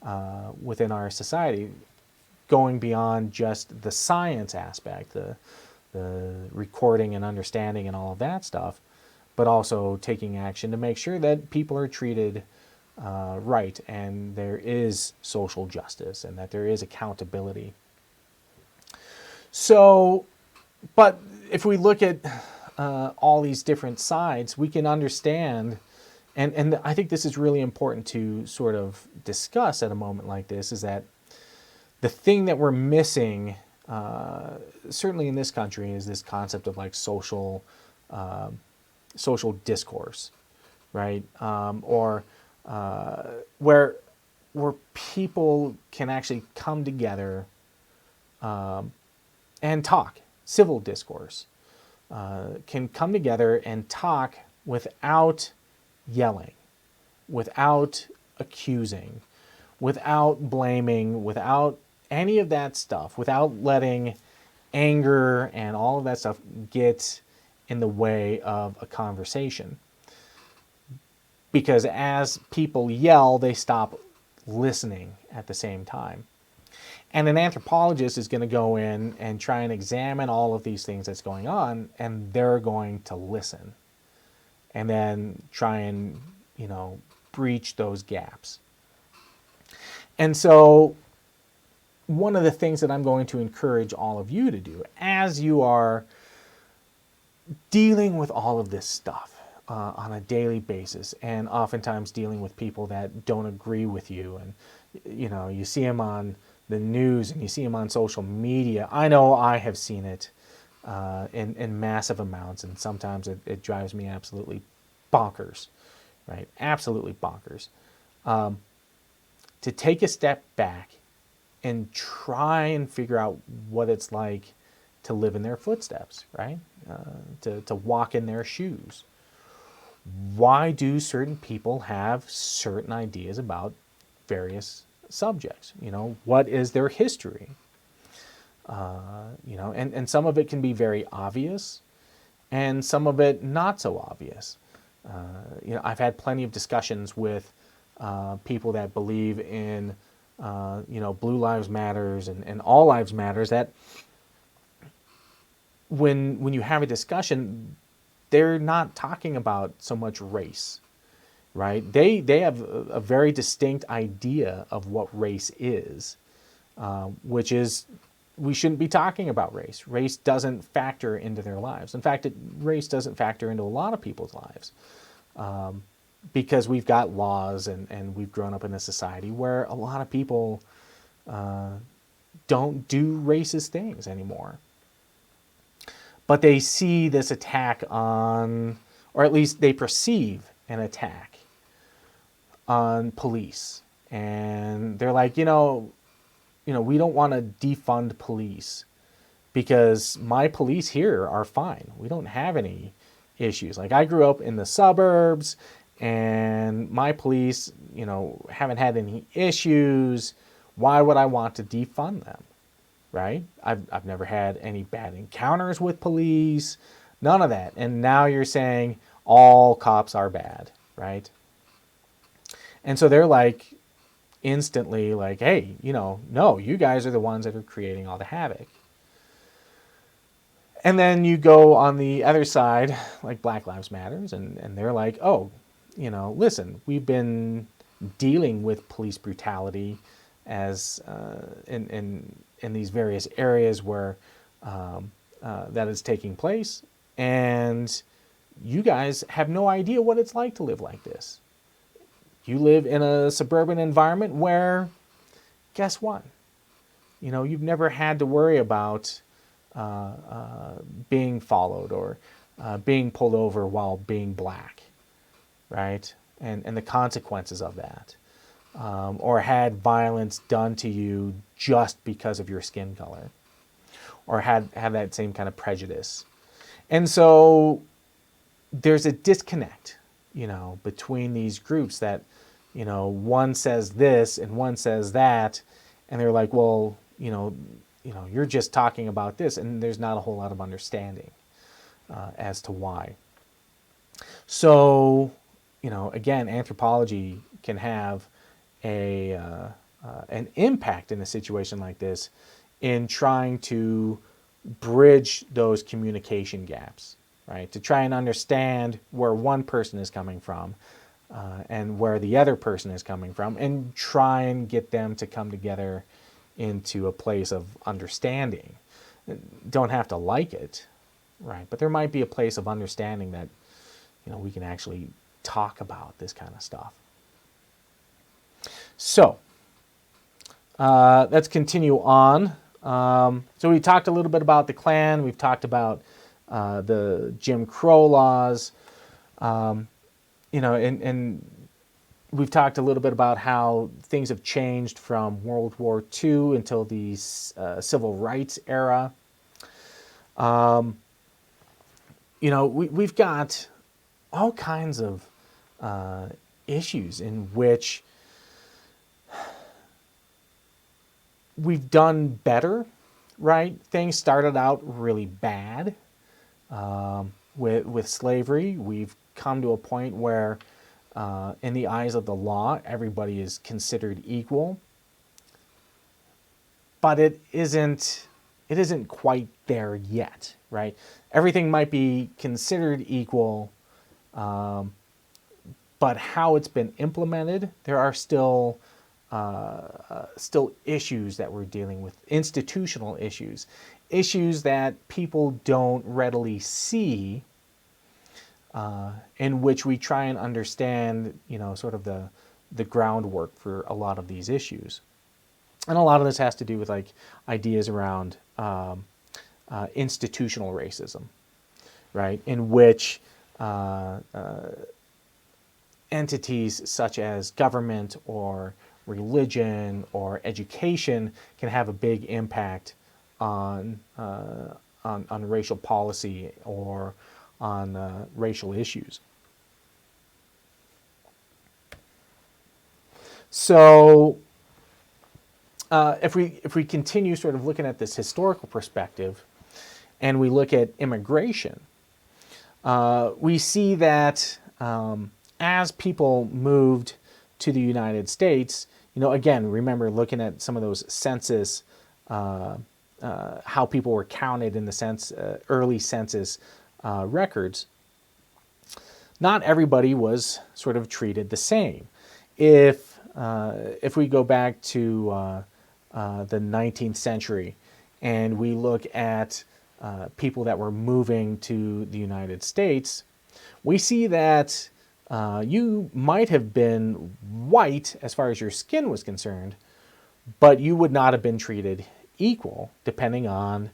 Speaker 1: our society going beyond just the science aspect, the recording and understanding and all of that stuff, but also taking action to make sure that people are treated right, and there is social justice, and that there is accountability. So, but if we look at all these different sides, we can understand, and I think this is really important to sort of discuss at a moment like this, is that the thing that we're missing, certainly in this country, is this concept of like social discourse, right? Or where people can actually come together and talk. Civil discourse can come together and talk without yelling, without accusing, without blaming, without any of that stuff, without letting anger and all of that stuff get in the way of a conversation. Because as people yell, they stop listening at the same time. And an anthropologist is going to go in and try and examine all of these things that's going on, and they're going to listen and then try and, breach those gaps. And so one of the things that I'm going to encourage all of you to do as you are dealing with all of this stuff on a daily basis, and oftentimes dealing with people that don't agree with you, and you see them on the news and you see them on social media. I know I have seen it in massive amounts, and sometimes it drives me absolutely bonkers, right? Absolutely bonkers. To take a step back and try and figure out what it's like to live in their footsteps, right? To walk in their shoes. Why do certain people have certain ideas about various subjects? What is their history? And some of it can be very obvious, and some of it not so obvious. I've had plenty of discussions with people that believe in, Blue Lives Matters and All Lives Matters, that when you have a discussion, they're not talking about so much race, right? They have a very distinct idea of what race is, which is we shouldn't be talking about race. Race doesn't factor into their lives. In fact, race doesn't factor into a lot of people's lives, because we've got laws and we've grown up in a society where a lot of people don't do racist things anymore. But they see this attack on, or at least they perceive an attack on police. And they're like, we don't want to defund police because my police here are fine. We don't have any issues. Like, I grew up in the suburbs and my police, haven't had any issues. Why would I want to defund them? Right? I've never had any bad encounters with police, none of that. And now you're saying all cops are bad, right? And so they're like, instantly like, hey, no, you guys are the ones that are creating all the havoc. And then you go on the other side, like Black Lives Matters, and they're like, oh, listen, we've been dealing with police brutality as in these various areas where that is taking place, and you guys have no idea what it's like to live like this. You live in a suburban environment where, guess what? You've never had to worry about being followed or being pulled over while being black, right? And the consequences of that. Or had violence done to you just because of your skin color. Or had that same kind of prejudice. And so there's a disconnect, between these groups that, one says this and one says that, and they're like, well, you're just talking about this, and there's not a whole lot of understanding as to why. So, again, anthropology can have an impact in a situation like this in trying to bridge those communication gaps, right? To try and understand where one person is coming from and where the other person is coming from, and try and get them to come together into a place of understanding. Don't have to like it, right? But there might be a place of understanding that, we can actually talk about this kind of stuff. So, let's continue on. So we talked a little bit about the Klan. We've talked about the Jim Crow laws. And we've talked a little bit about how things have changed from World War II until the Civil Rights era. We've got all kinds of issues in which we've done better, right? Things started out really bad with slavery. We've come to a point where, in the eyes of the law, everybody is considered equal. But it isn't quite there yet, right? Everything might be considered equal, but how it's been implemented, there are still issues that we're dealing with, institutional issues that people don't readily see, in which we try and understand, sort of the groundwork for a lot of these issues. And a lot of this has to do with like ideas around institutional racism, right? In which entities such as government or religion or education can have a big impact on racial policy or on racial issues. So if we continue sort of looking at this historical perspective, and we look at immigration, we see that as people moved to the United States, again, remember looking at some of those census, how people were counted in the early census records. Not everybody was sort of treated the same. If we go back to the 19th century and we look at people that were moving to the United States, we see that you might have been white as far as your skin was concerned, but you would not have been treated equal depending on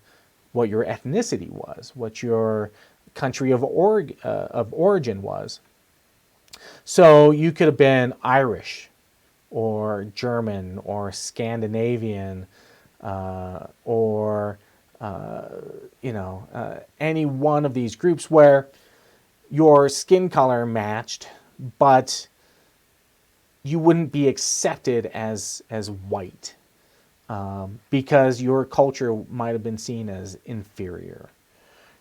Speaker 1: what your ethnicity was, what your country of origin was. So you could have been Irish or German or Scandinavian or any one of these groups where your skin color matched, but you wouldn't be accepted as white because your culture might have been seen as inferior,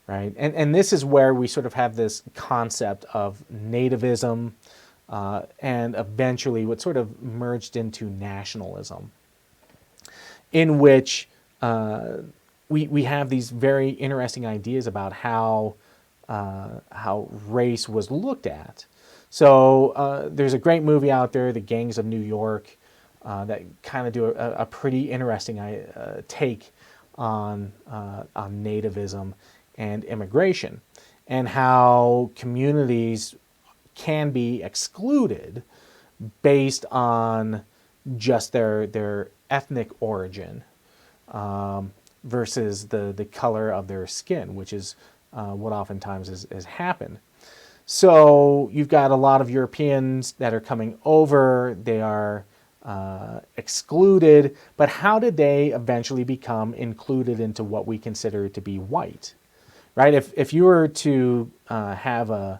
Speaker 1: right? And this is where we sort of have this concept of nativism, and eventually what sort of merged into nationalism, in which we have these very interesting ideas about how race was looked at. So there's a great movie out there, The Gangs of New York, that kind of do a pretty interesting take on nativism and immigration, and how communities can be excluded based on just their ethnic origin, versus the color of their skin, which is what oftentimes has happened. So you've got a lot of Europeans that are coming over. They are excluded, but how did they eventually become included into what we consider to be white? Right? If you were to have a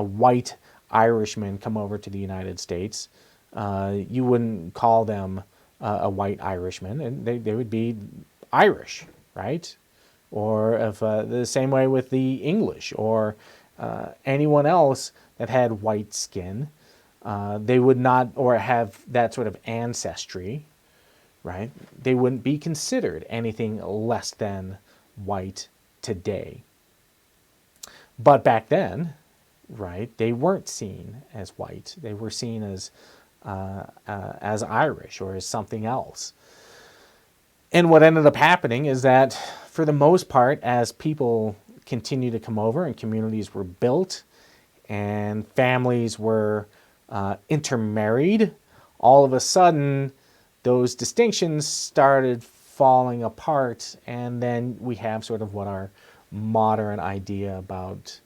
Speaker 1: white Irishman come over to the United States, you wouldn't call them a white Irishman, and they would be Irish, right? Or if the same way with the English or anyone else that had white skin, they would not, or have that sort of ancestry, right? They wouldn't be considered anything less than white today. But back then, right, they weren't seen as white. They were seen as Irish or as something else. And what ended up happening is that, for the most part, as people continued to come over and communities were built and families were intermarried, all of a sudden those distinctions started falling apart, and then we have sort of what our modern idea about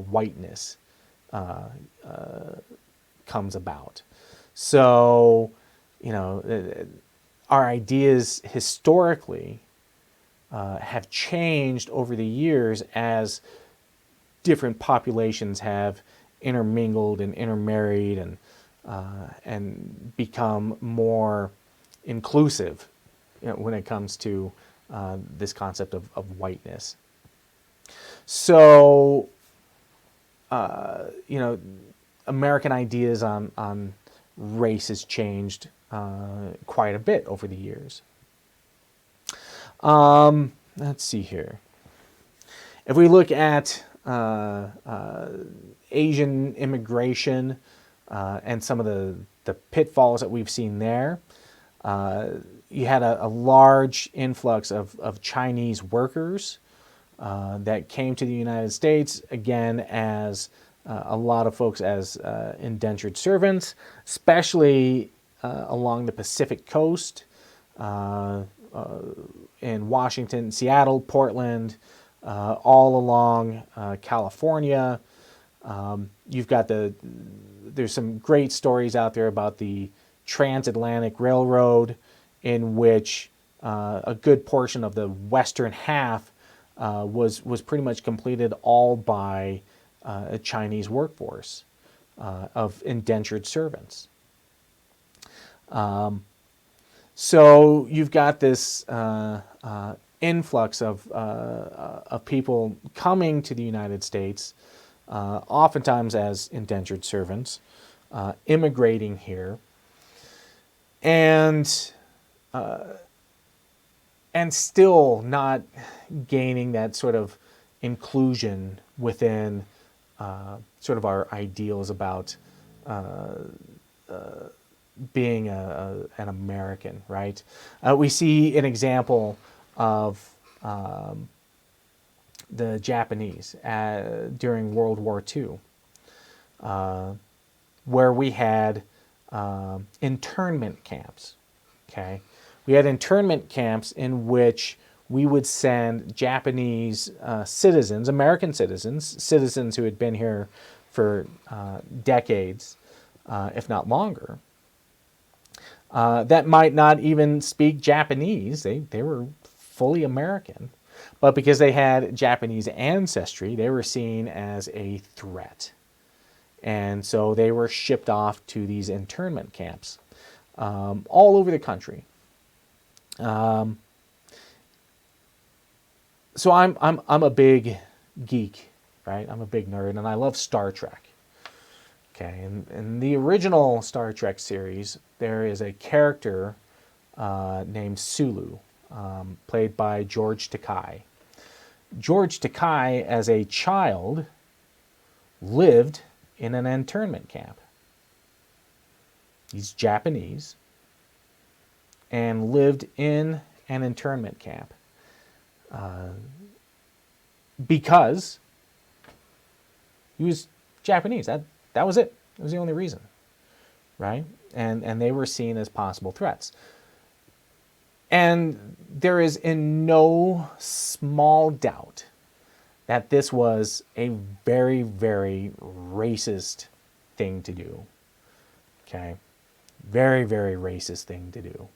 Speaker 1: whiteness comes about. So, our ideas historically have changed over the years as different populations have intermingled and intermarried and become more inclusive, when it comes to this concept of whiteness. So, American ideas on race has changed quite a bit over the years. Let's see here. If we look at Asian immigration and some of the pitfalls that we've seen there, you had a large influx of Chinese workers that came to the United States, again, as a lot of folks as indentured servants, especially along the Pacific coast, in Washington, Seattle, Portland, all along California. You've got there's some great stories out there about the Transatlantic Railroad, in which a good portion of the western half was pretty much completed all by a Chinese workforce of indentured servants. So you've got this influx of people coming to the United States, oftentimes as indentured servants, immigrating here, and still not gaining that sort of inclusion within sort of our ideals about being an American, right? We see an example of the Japanese during World War II, where we had internment camps, okay? We had internment camps in which we would send Japanese citizens, American citizens who had been here for decades, if not longer, that might not even speak Japanese. They were fully American, but because they had Japanese ancestry, they were seen as a threat. And so they were shipped off to these internment camps all over the country. So I'm a big geek, right? I'm a big nerd, and I love Star Trek. Okay, in the original Star Trek series, there is a character named Sulu, played by George Takei. George Takei, as a child, lived in an internment camp. He's Japanese and lived in an internment camp because he was Japanese. That was it. That was the only reason, right? And they were seen as possible threats. And there is in no small doubt that this was a very, very racist thing to do. Okay? Very, very racist thing to do.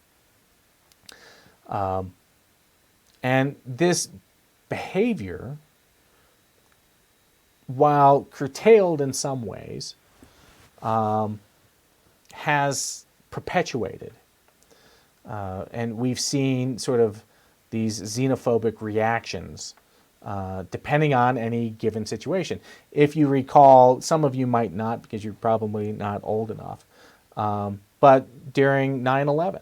Speaker 1: And this behavior, while curtailed in some ways, has perpetuated. And we've seen sort of these xenophobic reactions depending on any given situation. If you recall, some of you might not because you're probably not old enough, but during 9/11,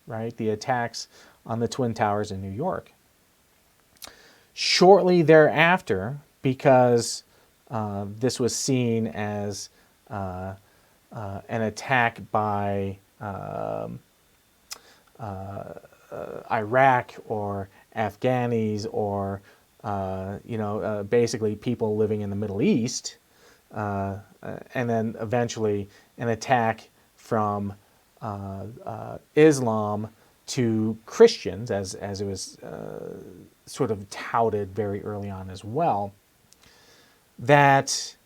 Speaker 1: right, the attacks on the Twin Towers in New York, shortly thereafter, because this was seen as an attack by Iraq or Afghanis or basically people living in the Middle East, and then eventually an attack from Islam to Christians, as it was sort of touted very early on as well, that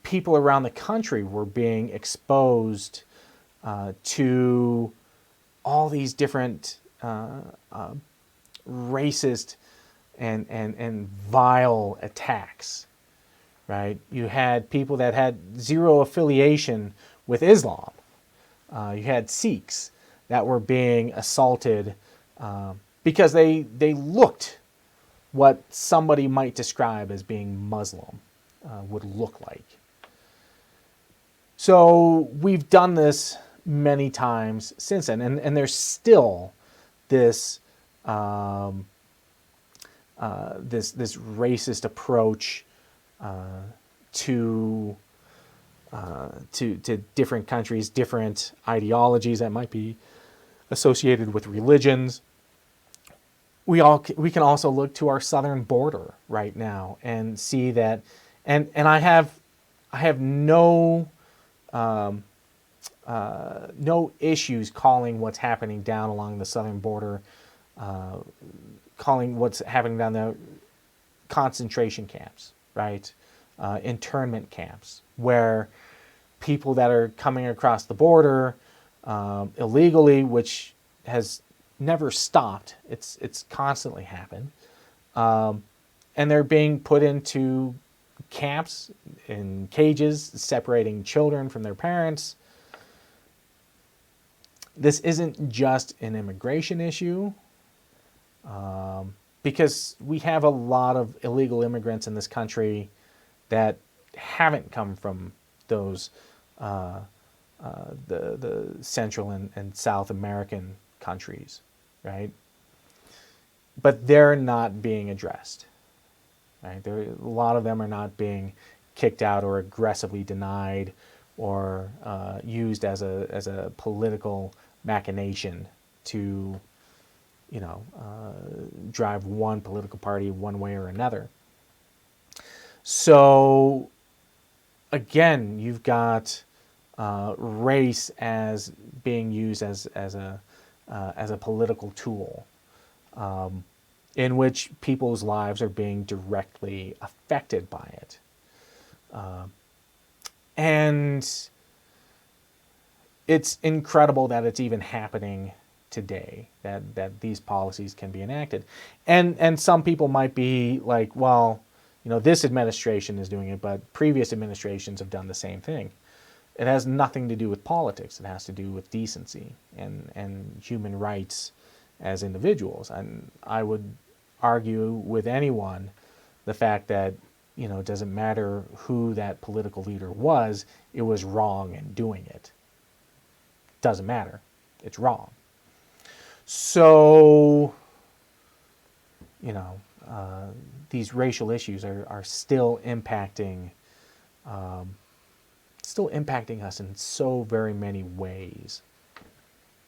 Speaker 1: people around the country were being exposed to all these different racist and vile attacks, right? You had people that had zero affiliation with Islam. You had Sikhs that were being assaulted because they looked what somebody might describe as being Muslim would look like. So we've done this many times since then, and there's still this this racist approach to different countries, different ideologies that might be associated with religions. We can also look to our southern border right now and see that, and I have no no issues calling what's happening down along the southern border, calling what's happening down there concentration camps, right? Internment camps, where people that are coming across the border illegally, which has never stopped, it's constantly happened, and they're being put into camps in cages, separating children from their parents. This isn't just an immigration issue, because we have a lot of illegal immigrants in this country that haven't come from those the Central and South American countries, right? But they're not being addressed. Right? A lot of them are not being kicked out or aggressively denied or used as a political machination to, drive one political party one way or another. So, again, you've got race as being used as a political tool, in which people's lives are being directly affected by it. And it's incredible that it's even happening today, that these policies can be enacted. And some people might be like, well, this administration is doing it, but previous administrations have done the same thing. It has nothing to do with politics. It has to do with decency and human rights as individuals. And I would argue with anyone the fact that you know, it doesn't matter who that political leader was, it was wrong in doing it. Doesn't matter. It's wrong. So, you know, these racial issues are still impacting us in so very many ways.